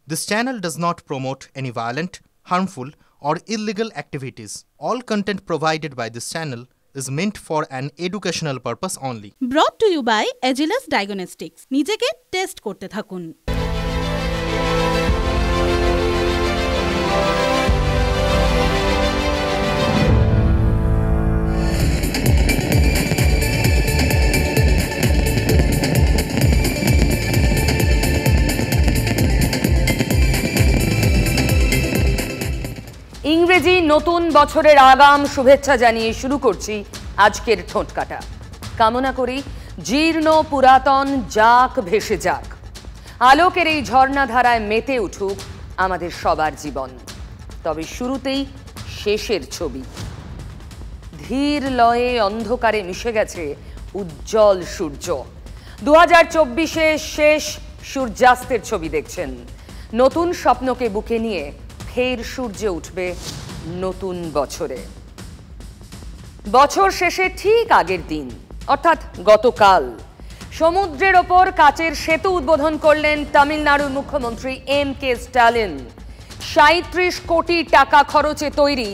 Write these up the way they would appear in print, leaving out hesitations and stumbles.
This channel does not promote any violent, harmful, or illegal activities. All content provided by this channel is meant for an educational purpose only. Brought to you by Agilus Diagnostics. নিজেকে test করতে থাকুন। ইংরেজি নতুন বছরের আগাম শুভেচ্ছা জানিয়ে শুরু করছি আজকের ঠোঁটকাটা। কামনা করি জীর্ণ পুরাতন যাক ভেসে যাক, আলোকের এই ঝর্ণাধারায় মেতে উঠুক আমাদের সবার জীবন। তবে শুরুতেই শেষের ছবি। ধীর লয়ে অন্ধকারে মিশে গেছে উজ্জ্বল সূর্য। 2024-এ শেষ সূর্যাস্তের ছবি দেখছেন। নতুন স্বপ্নকে বুকে নিয়ে ফের সূর্যে উঠবে নতুন বছরে। বছর শেষে ঠিক আগের দিন অর্থাৎ গতকাল সমুদ্রের ওপর কাচের সেতু উদ্বোধন করলেন তামিলনাড়ুর মুখ্যমন্ত্রী এম.কে. স্ট্যালিন। 37 কোটি টাকা খরচে তৈরি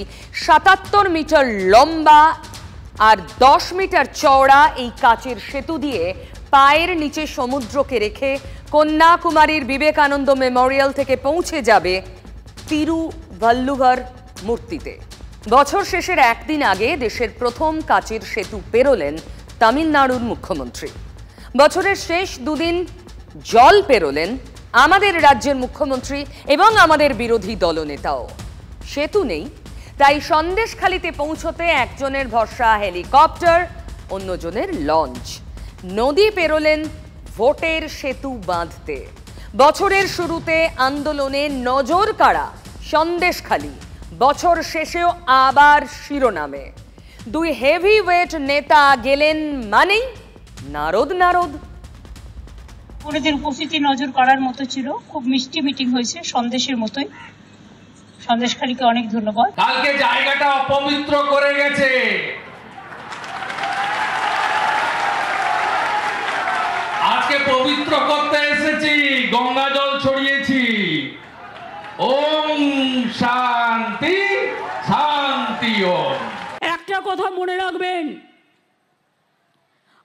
77 মিটার লম্বা আর 10 মিটার চওড়া এই কাচের সেতু দিয়ে পায়ের নিচে সমুদ্রকে রেখে কন্যাকুমারীর বিবেকানন্দ মেমোরিয়াল থেকে পৌঁছে যাবে তিরুভাল্লুভার মূর্তিতে। বছর শেষের একদিন আগে দেশের প্রথম কাচের সেতু পেরোলেন তামিলনাড়ুর মুখ্যমন্ত্রী। বছরের শেষ দুদিন জল পেরোলেন আমাদের রাজ্যের মুখ্যমন্ত্রী এবং আমাদের বিরোধী দলনেতাও। সেতু নেই, তাই সন্দেশখালিতে পৌঁছতে একজনের ভরসা হেলিকপ্টার, অন্যজনের লঞ্চ। নদী পেরোলেন ভোটের সেতু বাঁধতে। বছরের শুরুতে আন্দোলনে নজর কাড়া সন্দেশখালি বছর শেষেও আবার শিরোনামে। দুই হেভিওয়েট নেতা গেলেন মানেই নারদ নারদ। পনেদের উপস্থিতি নজর কাড়ার মতো ছিল। খুব মিষ্টি মিটিং হয়েছে, সন্দেশের মতোই। সন্দেশখালিকে অনেক ধন্যবাদ। কালকে জায়গাটা অপবিত্র করে গেছে, আজকে পবিত্র করতে এসেছি, গঙ্গা জল ছড়িয়েছি। ওম শান্তি শান্তি ওম। একটা কথা মনে রাখবেন,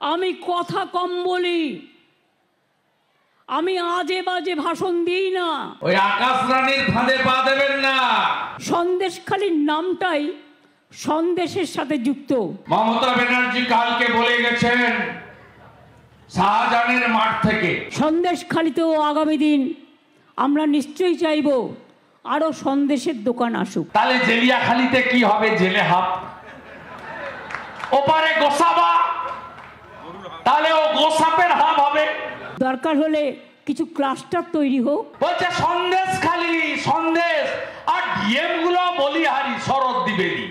আমি কথা কম বলি, আমি আজে বাজে ভাষণ দিই না। ওই আকাশ রানীর ফাঁদে পা দেবেন না। সন্দেশখালির নামটাই সন্দেশের সাথে যুক্ত। মমতা ব্যানার্জি কালকে বলে গেছেন শাহজাহানের মাঠ থেকে। সন্দেশখালিতেও আগামী দিন আমরা নিশ্চয়ই চাইব আরো সন্দেশের দোকান আসুক। তাহলে জেলিয়াখালিতে কি হবে? জেলে হাফ ওপারে গোসাবা, তাহলে ও গোসাপের হাব হবে। দরকার হলে কিছু ক্লাস্টার তৈরি হোক। বলছে সন্দেশখালি, সন্দেশ আর ডিএম গুলো বলিহারি শরৎ দ্বিবেদী।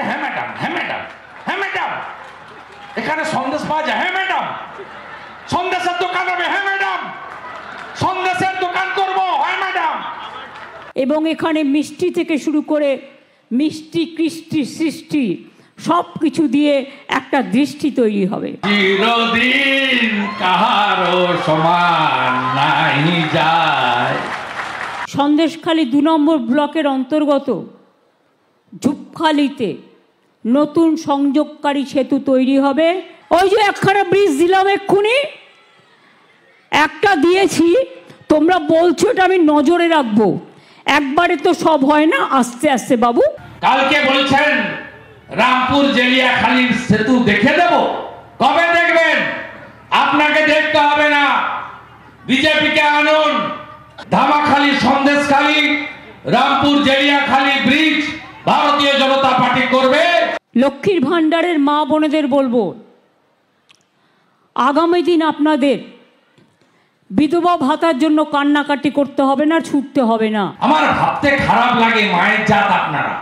হ্যাঁ ম্যাডাম, হ্যাঁ ম্যাডাম, হ্যাঁ ম্যাডাম, এখানে সন্দেশ পাওয়া যায়। হ্যাঁ ম্যাডাম, সন্দেশের দোকান হবে। হ্যাঁ ম্যাডাম, সন্দেশের দোকান করবো। হ্যাঁ ম্যাডাম। এবং এখানে মিষ্টি থেকে শুরু করে মিষ্টি কৃষ্টি সৃষ্টি সব কিছু দিয়ে একটা দৃষ্টি তৈরি হবে। চিরদিন কাহারো সমান নাই যায়। সন্দেশখালি 2 নম্বর ব্লকের অন্তর্গত ঝুপখালিতে নতুন সংযোগকারী সেতু তৈরি হবে। ওই যে একখানা ব্রিজ দিলাম এক্ষুনি, একটা দিয়েছি, তোমরা বলছো এটা আমি নজরে রাখবো। একবারে তো সব হয় না, আস্তে আস্তে বাবু। কালকে বলছেন রামপুর জেলিয়াখালীর সেতু দেখে দেব। কবে দেখবেন? আপনাকে দেখতে হবে না, বিজেপিকে আনুন। ধামাখালী, সন্দেশখালী, রামপুর জেলিয়াখালী ব্রিজ ভারতীয় জনতা পার্টি করবে। লক্ষ্মীর ভান্ডারের মা বোনেদের বলবো, আগামী দিন আপনাদের বিধবা ভাতার জন্য কান্নাকাটি করতে হবে না, ছুটতে হবে না। আমার ভাবতে খারাপ লাগে, মায়ের জাত আপনারা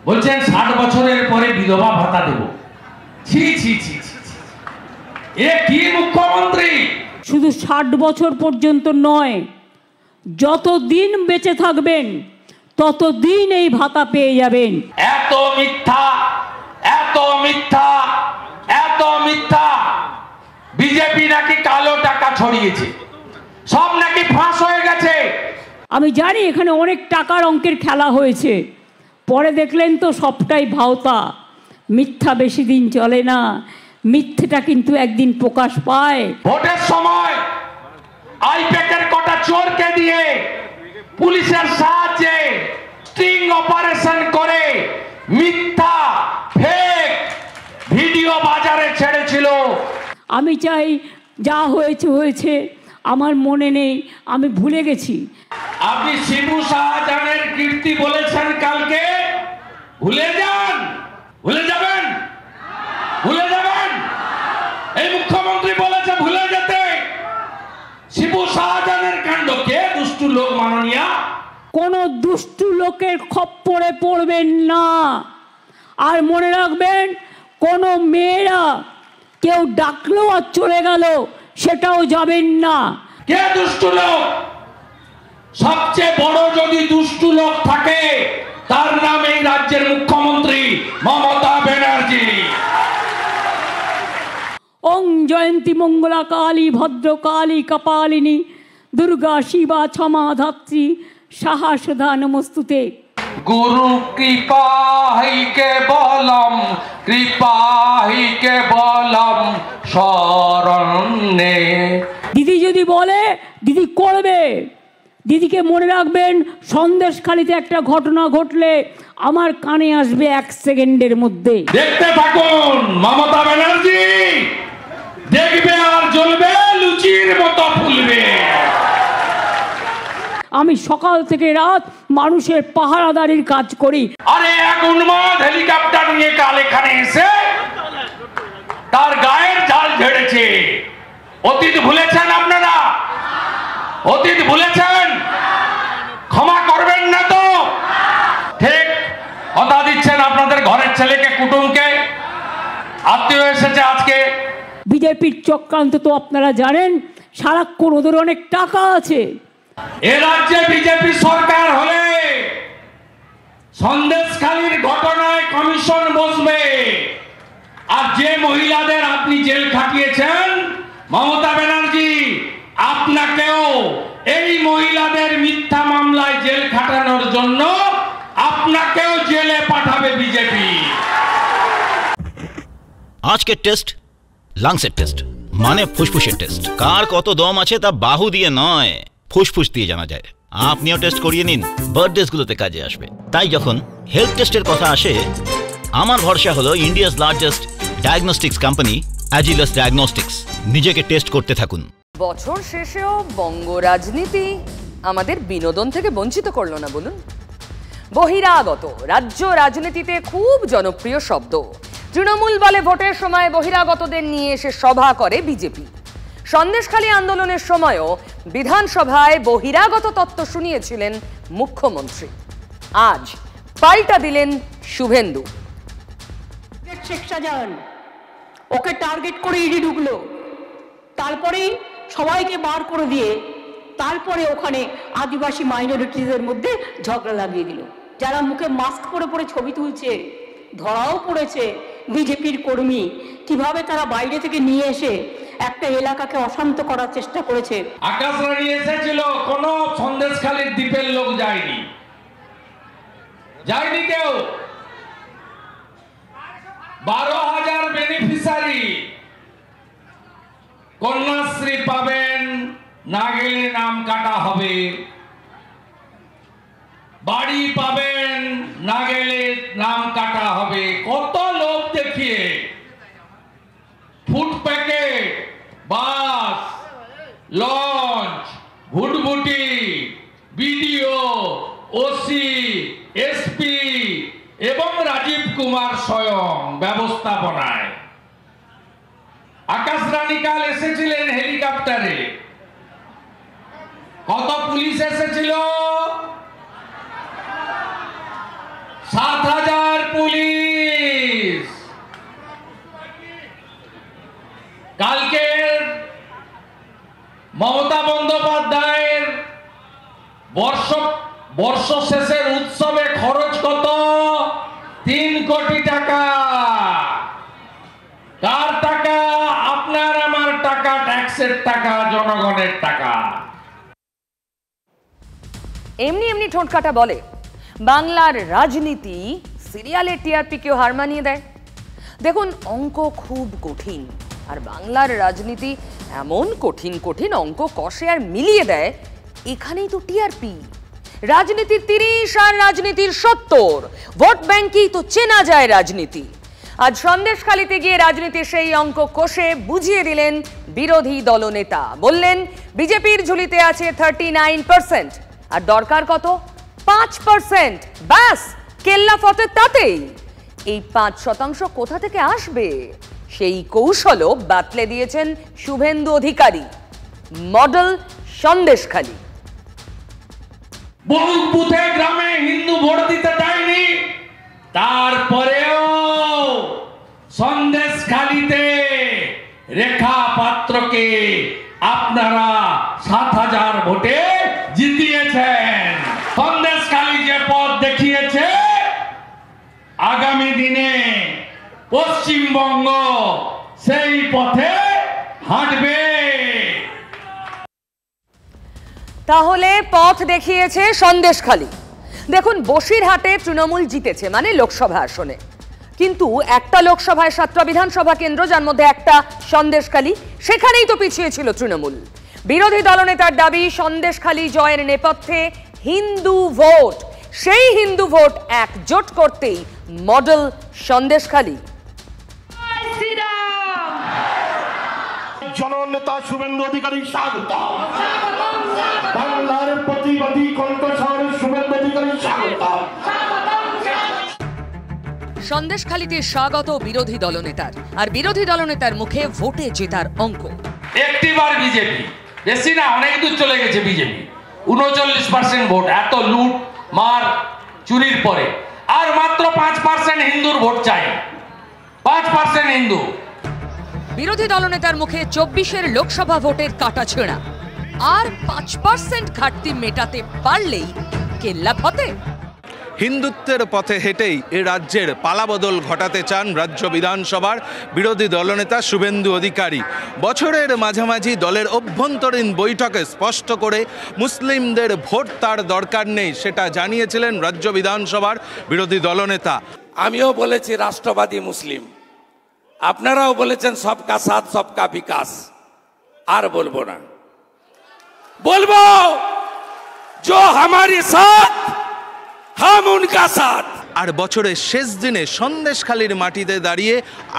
বলছেন 60 বছরের পরে বিধবা ভাতা দেব। ছি ছি ছি ছি, এ কি মুখ্যমন্ত্রী? শুধু 60 বছর পর্যন্ত নয়, যতদিন বেঁচে থাকবেন ততদিন এই ভাতা পেয়ে যাবেন। এত মিথ্যা, এত মিথ্যা, এত মিথ্যা। বিজেপি নাকি কালো টাকা ছড়িয়েছে, সব আমি জানি এখানে অনেক টাকার অঙ্কের খেলা হয়েছে, পরে দেখলেন তো সবটাই ভাওতা। মিথ্যা বেশি দিন চলে না, মিথ্যেটা কিন্তু একদিন প্রকাশ পায়। ভোটের সময় আইপ্যাকের কটা চোরকে দিয়ে পুলিশের সাহায্যে স্টিং অপারেশন করে মিথ্যা ফেক ভিডিও বাজারে ছেড়েছিল। আমি চাই যা হয়েছে হয়েছে, আমার মনে নেই, আমি ভুলে গেছি। আপনি শিবু শাহজাহানের কীর্তি বলেছেন কালকে, ভুলে যান, ভুলে যাবেন, ভুলে যাবেন। এই মুখ্যমন্ত্রী বলেছে ভুলে যেতে। শিবু শাহজাহানের কাণ্ড কে দুষ্টু লোক মাননীয়া? কোন দুষ্টু লোকের খপ্পরে পড়বেন না। আর মনে রাখবেন, কোন মেয়েরা কেউ ডাকলো আর চলে গেল সেটাও যাবেন না। কে দুষ্টু লোক? সবচেয়ে বড় যদি দুষ্টু লোক থাকে তার নাম এই রাজ্যের মুখ্যমন্ত্রী মমতা ব্যানার্জি। ওং জয়ন্তী মঙ্গলা কালী ভদ্রকালী কপালিনী দুর্গা শিবা ক্ষমা ধাত্রী সাহা সুধা নমস্তুতে। গুরু কৃপাহিকে বলম, কৃপাহিকে বলম শরণে। দিদি যদি বলে দিদি করবে। দিদিকে মনে রাখবেন, সন্দেশখালিতে একটা ঘটনা ঘটলে আমার কানে আসবে 1 সেকেন্ডের মধ্যে। দেখতে থাকুন মমতা ব্যানার্জি, দেখবে আর জ্বলবে, লুচির মতো ফুলবে। আমি সকাল থেকে রাত মানুষের পাহারাদারির কাজ করি। আরে এক উন্মাদ হেলিকপ্টার নিয়ে কাল এখানে এসে তার গায়ের জাল ঝেড়েছে। অতীত ভুলেছেন আপনারা? অতীত ভুলেছেন? ক্ষমা করবেন না তো? ঠিক কথা দিচ্ছেন আপনাদের ঘরের ছেলেকে, কুটুমকে, আত্মীয় এসেছে আজকে। বিজেপির চক্রান্ত তো আপনারা জানেন, সারাক্ষণ ওদের অনেক টাকা আছে। এ রাজ্যে বিজেপি সরকার হলে সন্দেশখালীর ঘটনায় কমিশন বসবে। আর যে মহিলাদের আপনি জেল খাটিয়েছেন মমতা ব্যানার্জি, আপনাকেও এই মহিলাদের মিথ্যা মামলায় জেল খাটানোর জন্য আপনাকেও জেলে পাঠাবে বিজেপি। আজকের টেস্ট লাংসের টেস্ট, মানে ফুসফুসের টেস্ট। কার কত দম আছে তা বাহু দিয়ে নয়, ফুসফুস দিয়ে জানা যায়। আপনিও টেস্ট করিয়ে নিন, বার্থডেগুলোতে কাজে আসবে। তাই যখন হেলথ টেস্টের কথা আসে, আমার ভরসা হলো India's largest diagnostics company Agilus diagnostics. নিজেকে টেস্ট করতে থাকুন। বছর শেষেও বঙ্গ রাজনীতি আমাদের বিনোদন থেকে বঞ্চিত করলো না বলুন। বহিরাগত রাজ্য রাজনীতিতে খুব জনপ্রিয় শব্দ। তৃণমূল বলে ভোটের সময় বহিরাগতদের নিয়ে এসে সভা করে বিজেপি। সন্দেশখালী আন্দোলনের সময়ও বিধানসভায় বহিরাগত তত্ত্ব শুনিয়েছিলেন মুখ্যমন্ত্রী। আজ পাল্টা দিলেন শুভেন্দু। শেখ শাহজাহান, ওকে টার্গেট করে ইডি ঢুকলো, তারপরে সবাইকে বার করে দিয়ে তারপরে ওখানে আদিবাসী মাইনরিটিদের মধ্যে ঝগড়া লাগিয়ে দিল। যারা মুখে মাস্ক পরে পরে ছবি তুলছে, ধরাও পড়েছে বিজেপির কর্মী, কিভাবে তারা বাইরে থেকে নিয়ে এসে একটা এলাকাকে অশান্ত করার চেষ্টা করেছে। আকাশ রানী এসেছিল, কোন সন্দেশখালীর দ্বীপের লোক যায়নি, যায়নি কেউ। 12,000 বেনিফিশিয়ারি কন্যাশ্রী পাবেন, না গেলে নাম কাটা হবে। বাড়ি পাবেন, না গেলে নাম কাটা হবে। কত লোক দেখিয়ে ফুড প্যাকেট, বাস, লঞ্চ, ভুটভুটি, বিডিও, ওসি, এসপি এবং রাজীব কুমার স্বয়ং ব্যবস্থাপনায়। আকাশ রানী কাল এসেছিলেন হেলিকপ্টারে। কত পুলিশ এসেছিল? 7,000 পুলিশ। কালকে মমতা বন্দ্যোপাধ্যায়ের বর্ষ শেষের উৎসবে খরচ কত? 3 কোটি টাকা। কার টাকা? আপনার আমার টাকা, ট্যাক্সের টাকা, জনগণের টাকা। এমনি এমনি ঠোঁটকাটা বলে বাংলার রাজনীতি সিরিয়ালে টিআরপিকেও হার মানিয়ে দেয়। দেখুন, অঙ্ক খুব কঠিন, আর বাংলার রাজনীতি এমন কঠিন কঠিন অঙ্ক কষে আর মিলিয়ে দেয়। এখানেই তো টিআরপি। রাজনীতির 30 আর রাজনীতির 70, ভোট ব্যাংকেই তো চেনা যায় রাজনীতি। আজ সন্দেশখালিতে গিয়ে রাজনীতির সেই অঙ্ক কষে বুঝিয়ে দিলেন বিরোধী দলনেতা। বললেন বিজেপির ঝুলিতে আছে 39%, আর দরকার কত? 5%। ব্যাস, কেল্লা ফতে তাতেই। এই 5% কোথা থেকে আসবে সেই কৌশলও বাতলে দিয়েছেন শুভেন্দু অধিকারী। মডেল সন্দেশখালি। বহু বুথে গ্রামে হিন্দু ভোট দিতে দেয়নি, তারপরেও সন্দেশখালিতে রেখা পাত্রকে আপনারা 7000 ভোটে জিতিয়েছেন। সন্দেশখালি যে পথ দেখিয়েছে, আগামী দিনে পশ্চিমবঙ্গ সেই পথে হাঁটবে। তাহলে পথ দেখিয়েছে সন্দেশখালি। দেখুন, বসিরহাটে তৃণমূল জিতেছে, মানে লোকসভা আসনে, কিন্তু একটা লোকসভায় 7টা বিধানসভা কেন্দ্র, যার মধ্যে একটা সন্দেশখালি, সেখানেই তো পিছিয়ে ছিল তৃণমূল। বিরোধী দলনেতার দাবি সন্দেশখালি জয়ের নেপথ্যে হিন্দু ভোট। সেই হিন্দু ভোট একজোট করতেই মডেল সন্দেশখালি। জননেতা শুভেন্দু অধিকারী স্বাগত। বাংলার প্রতিবাদী কণ্ঠস্বর শুভেন্দু অধিকারী স্বাগত। সন্দেশখালিতে স্বাগত বিরোধী দলনেতার, আর বিরোধী দলনেতার মুখে ভোটে জেতার অঙ্ক। একটিবার বিজেপি, বেশি না, অনেক দূর চলে গেছে বিজেপি। 39% ভোট, এত লুট মার চুরির পরে। আর মাত্র 5% হিন্দুর ভোট চাই, 5% হিন্দু। বিরোধী দলনেতার মুখে 24-এর লোকসভা ভোটের কাটা ছেঁড়া, আর 5% ঘাটতি মেটাতে পারলেই কেল্লা ফতে। হিন্দুত্বের পথে হেঁটেই এ রাজ্যের পালাবদল ঘটাতে চান রাজ্য বিধানসভার বিরোধী দলনেতা শুভেন্দু অধিকারী। বছরের মাঝামাঝি দলের অভ্যন্তরীণ বৈঠকে স্পষ্ট করে মুসলিমদের ভোট তার দরকার নেই, সেটা জানিয়েছিলেন রাজ্য বিধানসভার বিরোধী দলনেতা। আমিও বলেছি রাষ্ট্রবাদী মুসলিম, আপনারাও বলেছেন সবকা সাথ সবকা বিকাশ। আর বলবো না, বলবো जो हमारे साथ हम उनका साथ। আর বছরের শেষ দিনে সন্দেশখালির মাটিতে দাঁড়িয়ে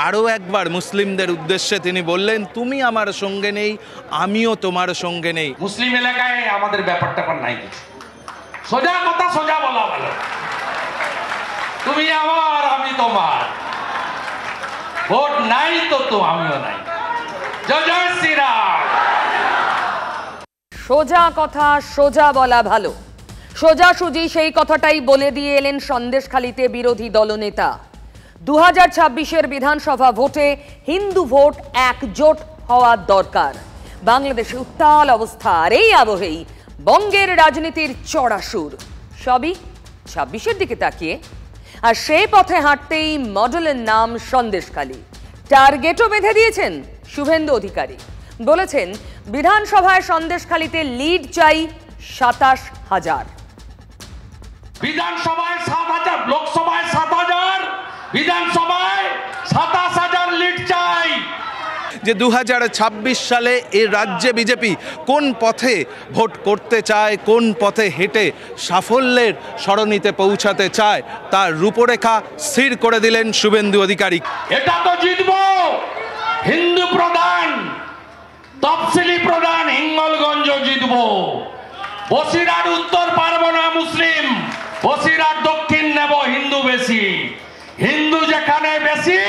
আরও একবার মুসলিমদের উদ্দেশ্যে তিনি বললেন, তুমি আমার সঙ্গে নেই, আমিও তোমার সঙ্গে নেই। মুসলিম এলাকায় আমাদের ব্যাপারটা নাই কিছু, সোজা কথা সোজা বলা ভালো। তুমি আমার, আমি তোমার, ভোট নাই তো আমিও নাই। জয় শ্রীরাম। সোজা কথা সোজা বলা ভালো, সোজাসুজি সেই কথাটাই বলে দিয়ে এলেন সন্দেশখালিতে বিরোধী দলনেতা। 2026-এর বিধানসভা ভোটে হিন্দু ভোট একজোট হওয়া দরকার। বাংলাদেশে উত্তাল অবস্থার এই আবহেই বঙ্গের রাজনীতির চড়া সুর, সবই 26-এর দিকে তাকিয়ে। আর সেই পথে হাঁটতেই মডেলের নাম সন্দেশখালি। টার্গেটও বেঁধে দিয়েছেন শুভেন্দু অধিকারী। বলেছেন বিধানসভায় সন্দেশখালিতে লিড চাই 27,000। বিধানসভায় 7,000, লোকসভায় 7,000, বিধানসভায় 27,000 লিড চাই। যে 2026 সালে এই রাজ্যে বিজেপি কোন পথে ভোট করতে চায়, কোন পথে হেঁটে সাফল্যের সরণিতে পৌঁছাতে চায়, তার রূপরেখা স্থির করে দিলেন শুভেন্দু অধিকারী। এটা তো জিতবো, হিন্দু প্রধান, তফসিলি প্রধান হিঙ্গলগঞ্জ জিতবো। বসিরহাট উত্তর পারবো না মুসলিম, বসিরহাট দক্ষিণ নেব হিন্দু বেশি। হিন্দু যেখানে বেশি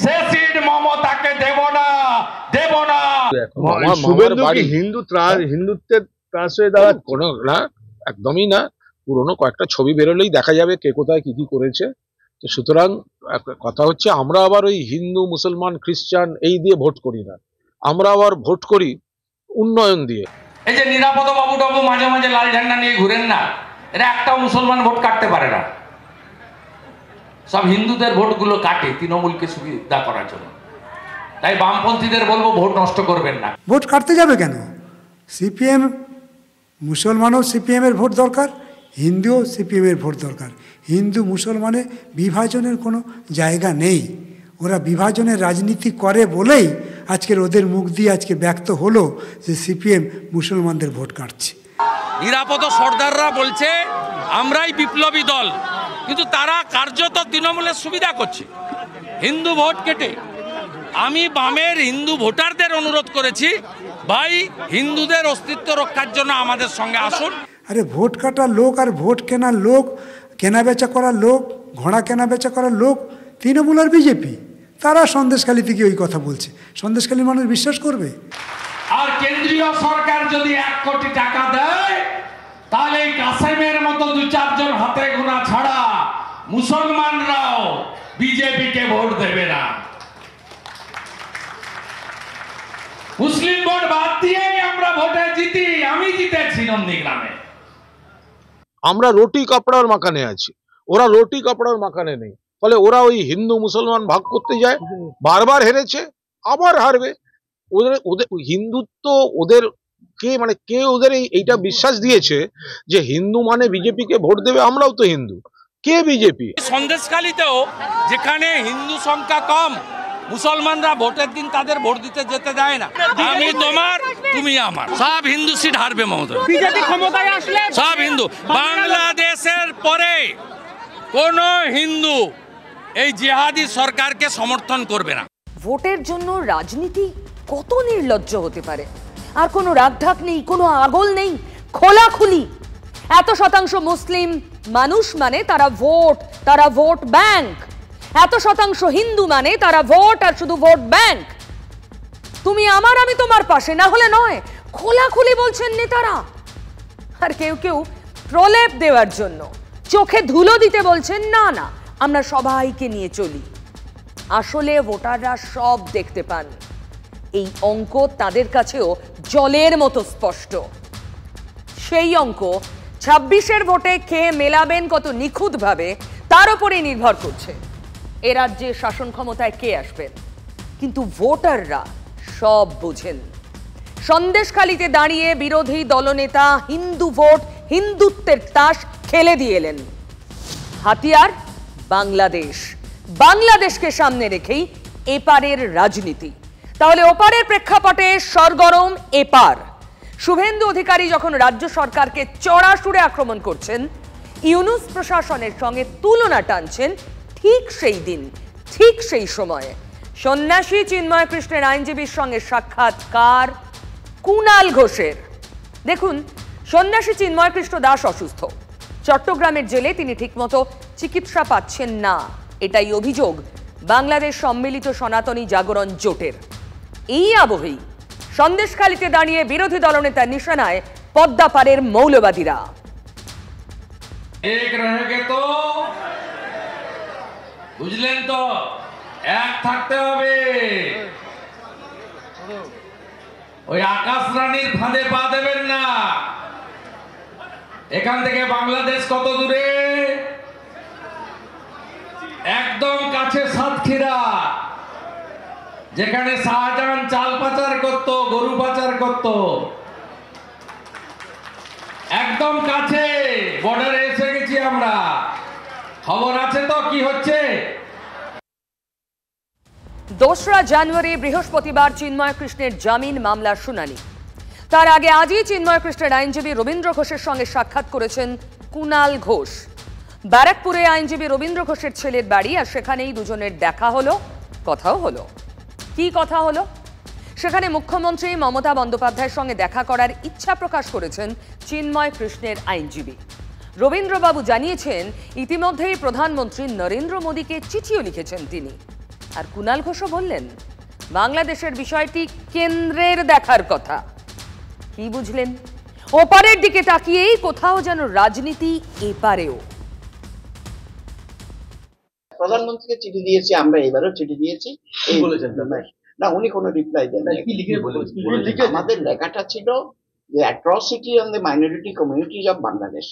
সে সিট মমতাকে দেব না, দেব না। হিন্দুত্বের ত্রাস হয়ে দাঁড়া কোনো না, একদমই না। পুরনো কয়েকটা ছবি বেরোলেই দেখা যাবে কে কোথায় কি কি করেছে। তো সুতরাং কথা হচ্ছে, আমরা আবার ওই হিন্দু মুসলমান খ্রিস্টান এই দিয়ে ভোট করি না, আমরা আবার ভোট করি উন্নয়ন দিয়ে। এই যে নিরাপদ বাবু টাবু মাঝে মাঝে লাল ঝান্ডা নিয়ে ঘুরেন না, এরা একটাও মুসলমান ভোট কাটতে পারে না। সব হিন্দুদের ভোটগুলো কাটে তৃণমূলকে সুবিধা করার জন্য। তাই বামপন্থীদের বলবো, ভোট নষ্ট করবেন না। ভোট কাটতে যাবে কেন? সিপিএম, মুসলমানও সিপিএমের ভোট দরকার, হিন্দুও সিপিএমের ভোট দরকার। হিন্দু মুসলমানে বিভাজনের কোনো জায়গা নেই। ওরা বিভাজনের রাজনীতি করে বলেই আজকের ওদের মুখ দিয়ে আজকে ব্যক্ত হলো যে সিপিএম মুসলমানদের ভোট কাটছে। নিরাপদ সর্দাররা বলছে আমরাই বিপ্লবী দল, কিন্তু তারা কার্যত তৃণমূলের সুবিধা করছে হিন্দু ভোট কেটে। আমি বামের হিন্দু ভোটারদের অনুরোধ করেছি, ভাই হিন্দুদের অস্তিত্ব রক্ষার জন্য আমাদের সঙ্গে আসুন। আরে ভোট কাটার লোক আর ভোট কেনার লোক, কেনা বেচা করার লোক, ঘোড়া কেনা বেচা করার লোক তৃণমূল আর বিজেপি। তারা সন্দেশখালী থেকে ওই কথা বলছে, সন্দেশখালীর মানুষ বিশ্বাস করবে? আর কেন্দ্রীয় সরকার যদি 1 কোটি টাকা দেয়, তাহলে কাসেমের মতো 2-4 জন হাতে গোনা ছাড়া মুসলমানরাও বিজেপিকে ভোট দেবে না। মুসলিম ভোট বাদ দিয়েই আমরা ভোটে জিতি। আমি জিতেছি নন্দীগ্রামে। আমরা রুটি কাপড়ার মাখানে আছি, ওরা রুটি কাপড়ার মাখানে নেই। ফলে ওরা ওই হিন্দু মুসলমান ভাগ করতে যায়, বারবার হেরেছে, আবার হারবে। ওদের ওদের হিন্দুত্ব ওদের কে মানে কে ওদের এইটা বিশ্বাস দিয়েছে যে হিন্দু মানে বিজেপিকে ভোট দেবে? আমরাও তো হিন্দু, কে বিজেপি? সন্দেশখালীতেও যেখানে হিন্দু সংখ্যা কম, মুসলমানরা ভোটের দিন তাদের ভোট দিতে যেতে দেয় না। আমি তোমার, তুমি আমার, সব হিন্দু সিট হারবে মহোদয়। বিজেপি ক্ষমতায় আসলে সব হিন্দু। বাংলাদেশের পরে কোন হিন্দু এই জিহাদি সরকারকে সমর্থন করবে না। ভোটের জন্য রাজনীতি কত নির্লজ্জ হতে পারে। আর কোনো রাগঢাক নেই, কোনো আগল নেই, খোলাখুলি। এত শতাংশ মুসলিম মানুষ মানে তারা ভোট ব্যাংক। এত শতাংশ হিন্দু মানে তারা ভোট আর শুধু ভোট ব্যাংক। তুমি আমার, আমি তোমার পাশে, না হলে নয়। খোলাখুলি বলছেন নেতারা। আর কেউ কেউ প্রলেপ দেওয়ার জন্য চোখে ধুলো দিতে বলছেন, না না আমরা সবাইকে নিয়ে চলি। আসলে ভোটাররা সব দেখতে পান। এই অঙ্ক তাদের কাছেও জলের মতো স্পষ্ট। সেই অঙ্ক 26-এর ভোটে কে মেলাবেন কত নিখুঁতভাবে তার উপরে নির্ভর করছে এ রাজ্যে শাসন ক্ষমতায় কে আসবেন। কিন্তু ভোটাররা সব বোঝেন। সন্দেশখালীতে দাঁড়িয়ে বিরোধী দলনেতা হিন্দু ভোট, হিন্দুত্বের তাস খেলে দিয়ে এলেন। হাতিয়ার বাংলাদেশ, বাংলাদেশকে সামনে রেখেই এপারের রাজনীতি। তাহলে ওপারের প্রেক্ষাপটে সরগরম এপার। শুভেন্দু অধিকারী যখন রাজ্য সরকারকে চড়া সুরে আক্রমণ করছেন, ইউনূস প্রশাসনের সঙ্গে তুলনা টানছেন, ঠিক সেই দিন, ঠিক সেই সময়ে সন্ন্যাসী চিন্ময় কৃষ্ণের আইনজীবীর সঙ্গে সাক্ষাৎকার কুণাল ঘোষের। দেখুন, সন্ন্যাসী চিন্ময় কৃষ্ণ দাস অসুস্থ। চট্টগ্রামের জেলে তিনি ঠিকমতো চিকিৎসা পাচ্ছেন না, এটাই অভিযোগ বাংলাদেশ সম্মিলিত সনাতনী জাগরণ জোটের। এই আবহেই সন্দেশখালীতে দাঁড়িয়ে বিরোধী দলনেতার নিশানায় পদ্মাপাড়ের মৌলবাদীরা। এক রহেগে তো বুঝলেন তো, এক থাকতে হবে। ওই আকাশ রানীর ফাঁদে পা দেবেন না। এখান থেকে বাংলাদেশ কত দূরে? একদম কাছে সাতক্ষীরা, যেখানে শাহজাহান চাল পাচার করত, গরু পাচার করত। একদম কাছে, বর্ডারে এসে গেছি আমরা। খবর আছে তো কি হচ্ছে? 2রা জানুয়ারি বৃহস্পতিবার চিন্ময় কৃষ্ণের জামিন মামলার শুনানি। তার আগে আজই চিন্ময় কৃষ্ণের আইনজীবী রবীন্দ্র ঘোষের সঙ্গে সাক্ষাৎ করেছেন কুণাল ঘোষ। ব্যারাকপুরে আইনজীবী রবীন্দ্র ঘোষের ছেলের বাড়ি, আর সেখানেই দুজনের দেখা হলো, কথাও হলো। কি কথা হলো? সেখানে মুখ্যমন্ত্রী মমতা বন্দ্যোপাধ্যায়ের সঙ্গে দেখা করার ইচ্ছা প্রকাশ করেছেন চিন্ময় কৃষ্ণের আইনজীবী। রবীন্দ্রবাবু জানিয়েছেন ইতিমধ্যেই প্রধানমন্ত্রী নরেন্দ্র মোদীকে চিঠিও লিখেছেন তিনি। আর কুণাল ঘোষও বললেন বাংলাদেশের বিষয়টি কেন্দ্রের দেখার কথা। কি বুঝলেন? ওপারের দিকে তাকিয়েই কোথাও যেন রাজনীতি এপারেও। প্রধানমন্ত্রীকে চিঠি দিয়েছি, আমরা এবারও চিঠি দিয়েছি। না, উনি কোনো রিপ্লাই দেন। আমাদের লেখাটা ছিল যে atrocity on the minority communities of Bangladesh.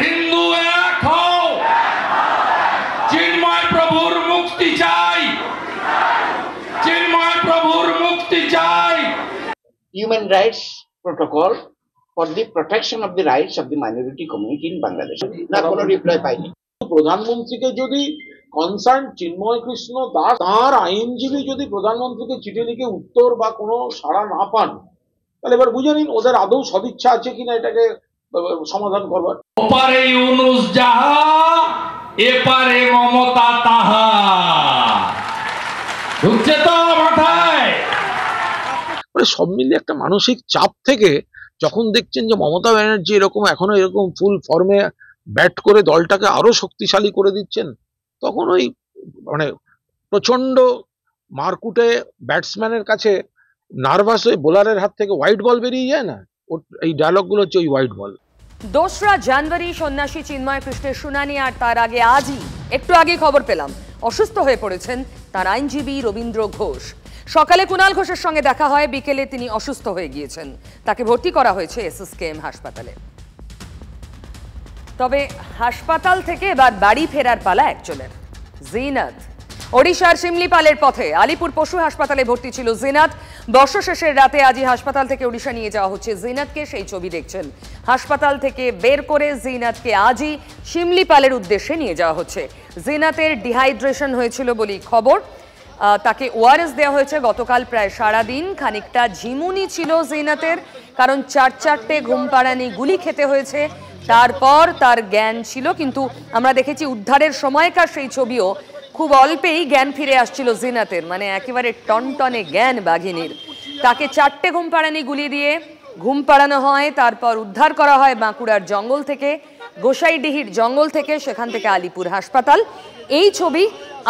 Hindu এক হও, চিন্ময় প্রভুর মুক্তি চাই, চিন্ময় প্রভুর মুক্তি চাই। Human rights protocol for the protection of the rights of the minority community in Bangladesh. না কোনো রিপ্লাই পাইনি। প্রধানমন্ত্রীকে যদি কনসার্ন চিন্ময় কৃষ্ণ দাস তার আইনজীবী যদি প্রধানমন্ত্রীকে চিঠি লিখে উত্তর বা কোনো সাড়া না পান, তাহলে এবার বুঝে নিন ওদের আদৌ সদিচ্ছা আছে কিনা এটাকে সমাধান করবার। ওপারে ইউনুস যাহা এপারে মমতা তাহা, ঢুকছে তো মাথায়? সব মিলিয়ে একটা মানসিক চাপ থেকে যখন দেখছেন যে মমতা ব্যানার্জি এখনো এরকম ফুল ফর্মে ব্যাট করে দলটাকে আরো শক্তিশালী করে দিচ্ছেন, তখন ওই মানে প্রচন্ড মারকুটে ব্যাটসম্যানের কাছে নার্ভাস হয়ে বোলারের হাত থেকে হোয়াইট বল বেরিয়ে যায় না, এই ডায়লগ গুলো হচ্ছে ওই হোয়াইট বল। 2রা জানুয়ারি সন্ন্যাসী চিন্ময় কৃষ্ণের শুনানি, আর তার আগে আজই একটু আগে খবর পেলাম অসুস্থ হয়ে পড়েছেন তার আইনজীবী রবীন্দ্র ঘোষ। সকালে কুণাল ঘোষের সঙ্গে দেখা হয়, বিকেলে তিনি অসুস্থ হয়ে গিয়েছেন, তাকে ভর্তি করা হয়েছে SSKM হাসপাতালে। তবে হাসপাতাল থেকে এবার বাড়ি ফেরার পালা একজনের, জিনাত। ওড়িশার শিমলিপালের পথে আলিপুর পশু হাসপাতালে ভর্তি ছিল জিনাত। বর্ষশেষের রাতে আজই হাসপাতাল থেকে ওড়িশা নিয়ে যাওয়া হচ্ছে জিনাতকে, সেই ছবি দেখছেন। হাসপাতাল থেকে বের করে জিনাতকে আজই শিমলিপালের উদ্দেশ্যে নিয়ে যাওয়া হচ্ছে। জিনাতের ডিহাইড্রেশন হয়েছিল বলেই খবর, তাকে ORS দেওয়া হয়েছে গতকাল প্রায় সারাদিন। খানিকটা ঝিমুনি ছিল জিনাতের, কারণ 4-4টে ঘুম পাড়ানি গুলি খেতে হয়েছে। তারপর তার জ্ঞান ছিল, কিন্তু আমরা দেখেছি উদ্ধারের সময়কার সেই ছবিও খুব অল্পেই জ্ঞান ফিরে আসছিল জিনাতের, মানে একেবারে টনটনে জ্ঞান বাঘিনীর। তাকে 4টে ঘুম পাড়ানি গুলি দিয়ে ঘুম পাড়ানো হয়, তারপর উদ্ধার করা হয় বাঁকুড়ার জঙ্গল থেকে, গোসাইডিহির জঙ্গল থেকে, সেখান থেকে আলিপুর হাসপাতাল। এই ছবি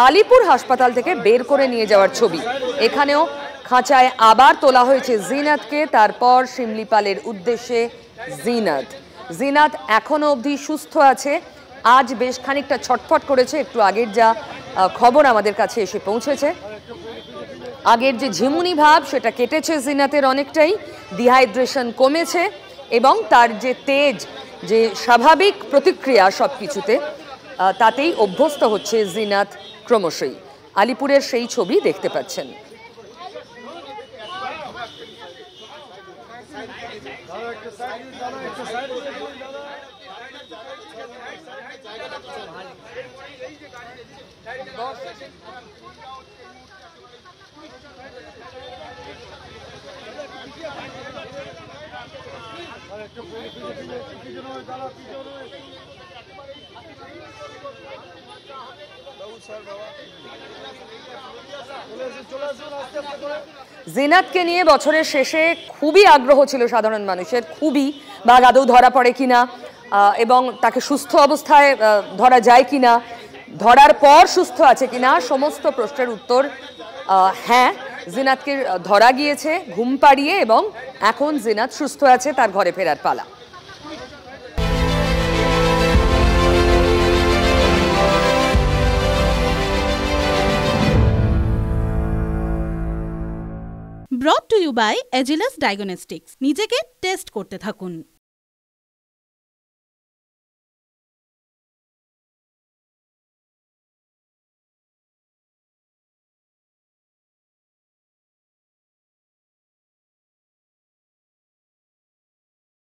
আলিপুর হাসপাতাল থেকে বের করে নিয়ে যাওয়ার ছবি। এখানেও খাঁচায় আবার তোলা হয়েছে জিনাতকে, তারপর শিমলিপালের উদ্দেশ্যে জিনাত এখনো অবধি সুস্থ আছে। আজ বেশ খানিকটা ছটফট করেছে, একটু আগের যা খবর আমাদের কাছে এসে পৌঁছেছে। আগের যে ঝিমুনি ভাব সেটা কেটেছে জিনাতের অনেকটাই, ডিহাইড্রেশন কমেছে এবং তার যে তেজ, যে স্বাভাবিক প্রতিক্রিয়া সব কিছুতে, তাতেই অভ্যস্ত হচ্ছে জিনাত ক্রমশই। আলিপুরের সেই ছবি দেখতে পাচ্ছেন। জিনাতকে নিয়ে বছরের শেষে খুবই আগ্রহ ছিল সাধারণ মানুষের, খুবই, বাঘ আদৌ ধরা পড়ে কিনা এবং তাকে সুস্থ অবস্থায় ধরা যায় কিনা, ধরার পর সুস্থ আছে কিনা, সমস্ত প্রশ্নের উত্তর হ্যাঁ। জিনাতকে ধরা গিয়েছে ঘুম পাড়িয়ে এবং এখন জিনাত সুস্থ আছে, তার ঘরে ফেরার পালা। Brought to you by Agilus diagnostics. নিজেকে টেস্ট করতে থাকুন।